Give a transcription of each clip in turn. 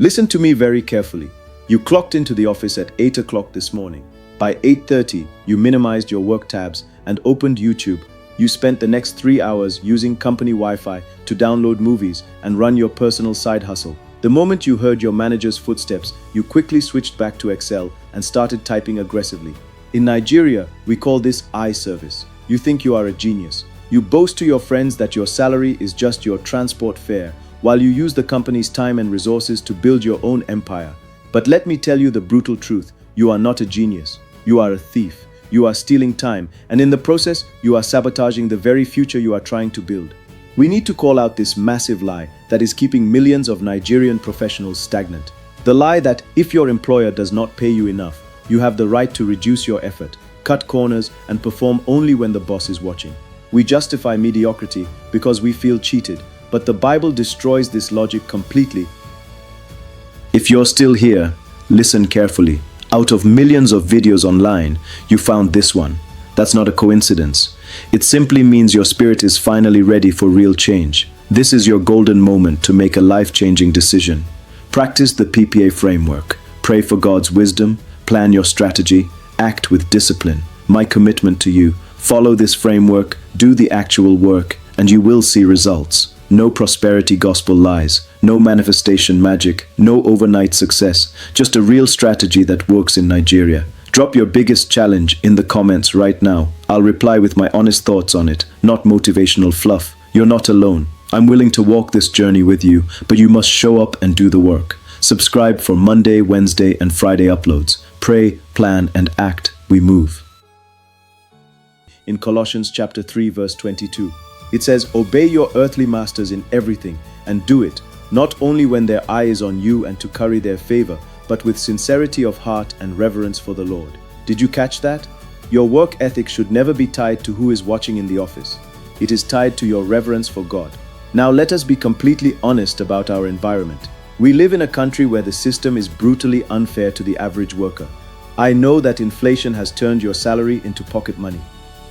Listen to me very carefully. You clocked into the office at 8 o'clock this morning. By 8:30, you minimized your work tabs and opened YouTube. You spent the next 3 hours using company Wi-Fi to download movies and run your personal side hustle. The moment you heard your manager's footsteps, you quickly switched back to Excel and started typing aggressively. In Nigeria, we call this eye service. You think you are a genius. You boast to your friends that your salary is just your transport fare, while you use the company's time and resources to build your own empire. But let me tell you the brutal truth. You are not a genius. You are a thief. You are stealing time, and in the process, you are sabotaging the very future you are trying to build. We need to call out this massive lie that is keeping millions of Nigerian professionals stagnant. The lie that if your employer does not pay you enough, you have the right to reduce your effort, cut corners, and perform only when the boss is watching. We justify mediocrity because we feel cheated, but the Bible destroys this logic completely. If you're still here, listen carefully. Out of millions of videos online, you found this one. That's not a coincidence. It simply means your spirit is finally ready for real change. This is your golden moment to make a life-changing decision. Practice the PPA Framework. Pray for God's wisdom, plan your strategy, act with discipline. My commitment to you: follow this framework, do the actual work, and you will see results. No prosperity gospel lies, no manifestation magic, no overnight success, just a real strategy that works in Nigeria. Drop your biggest challenge in the comments right now. I'll reply with my honest thoughts on it, not motivational fluff. You're not alone. I'm willing to walk this journey with you, but you must show up and do the work. Subscribe for Monday, Wednesday, and Friday uploads. Pray, plan, and act. We move. In Colossians chapter 3, verse 22, it says, "Obey your earthly masters in everything, and do it, not only when their eye is on you and to curry their favor, but with sincerity of heart and reverence for the Lord." Did you catch that? Your work ethic should never be tied to who is watching in the office. It is tied to your reverence for God. Now let us be completely honest about our environment. We live in a country where the system is brutally unfair to the average worker. I know that inflation has turned your salary into pocket money.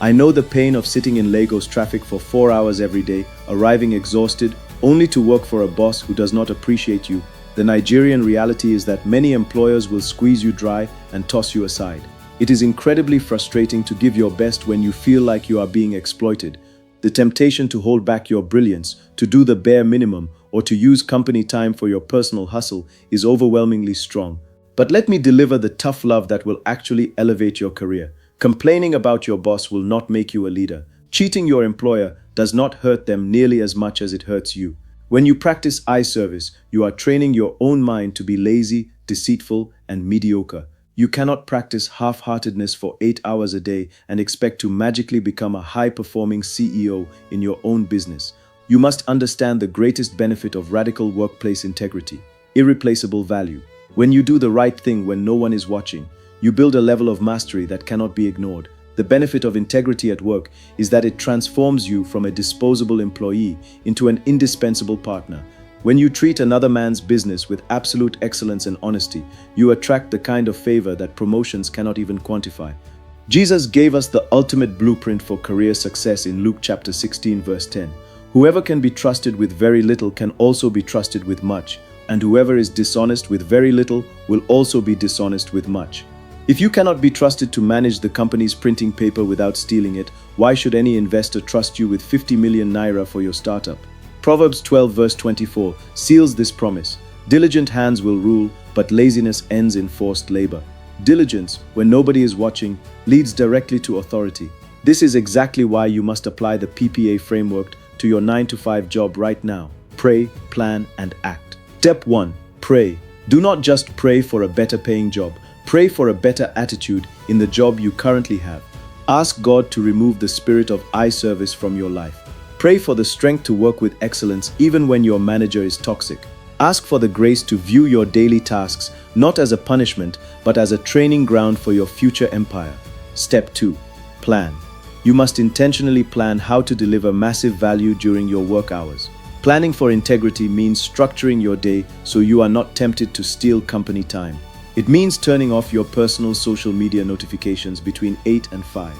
I know the pain of sitting in Lagos traffic for 4 hours every day, arriving exhausted, only to work for a boss who does not appreciate you. The Nigerian reality is that many employers will squeeze you dry and toss you aside. It is incredibly frustrating to give your best when you feel like you are being exploited. The temptation to hold back your brilliance, to do the bare minimum, or to use company time for your personal hustle is overwhelmingly strong. But let me deliver the tough love that will actually elevate your career. Complaining about your boss will not make you a leader. Cheating your employer does not hurt them nearly as much as it hurts you. When you practice eye service, you are training your own mind to be lazy, deceitful, and mediocre. You cannot practice half-heartedness for 8 hours a day and expect to magically become a high-performing CEO in your own business. You must understand the greatest benefit of radical workplace integrity: irreplaceable value. When you do the right thing when no one is watching, you build a level of mastery that cannot be ignored. The benefit of integrity at work is that it transforms you from a disposable employee into an indispensable partner. When you treat another man's business with absolute excellence and honesty, you attract the kind of favor that promotions cannot even quantify. Jesus gave us the ultimate blueprint for career success in Luke chapter 16, verse 10. Whoever can be trusted with very little can also be trusted with much, and whoever is dishonest with very little will also be dishonest with much. If you cannot be trusted to manage the company's printing paper without stealing it, why should any investor trust you with 50 million naira for your startup? Proverbs 12 verse 24 seals this promise. Diligent hands will rule, but laziness ends in forced labor. Diligence, when nobody is watching, leads directly to authority. This is exactly why you must apply the PPA framework to your 9-to-5 job right now. Pray, plan, and act. Step 1. Pray. Do not just pray for a better paying job. Pray for a better attitude in the job you currently have. Ask God to remove the spirit of eye service from your life. Pray for the strength to work with excellence even when your manager is toxic. Ask for the grace to view your daily tasks not as a punishment, but as a training ground for your future empire. Step 2. Plan. You must intentionally plan how to deliver massive value during your work hours. Planning for integrity means structuring your day so you are not tempted to steal company time. It means turning off your personal social media notifications between 8 and 5.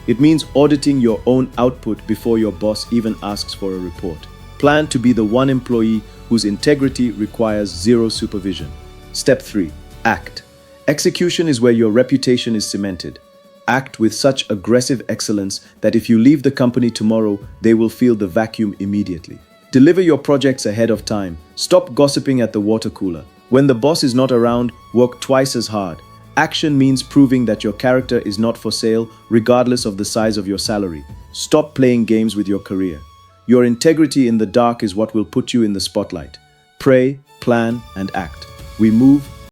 It means auditing your own output before your boss even asks for a report. Plan to be the one employee whose integrity requires zero supervision. Step 3. Act. Execution is where your reputation is cemented. Act with such aggressive excellence that if you leave the company tomorrow, they will feel the vacuum immediately. Deliver your projects ahead of time. Stop gossiping at the water cooler. When the boss is not around, work twice as hard. Action means proving that your character is not for sale, regardless of the size of your salary. Stop playing games with your career. Your integrity in the dark is what will put you in the spotlight. Pray, plan, and act. We move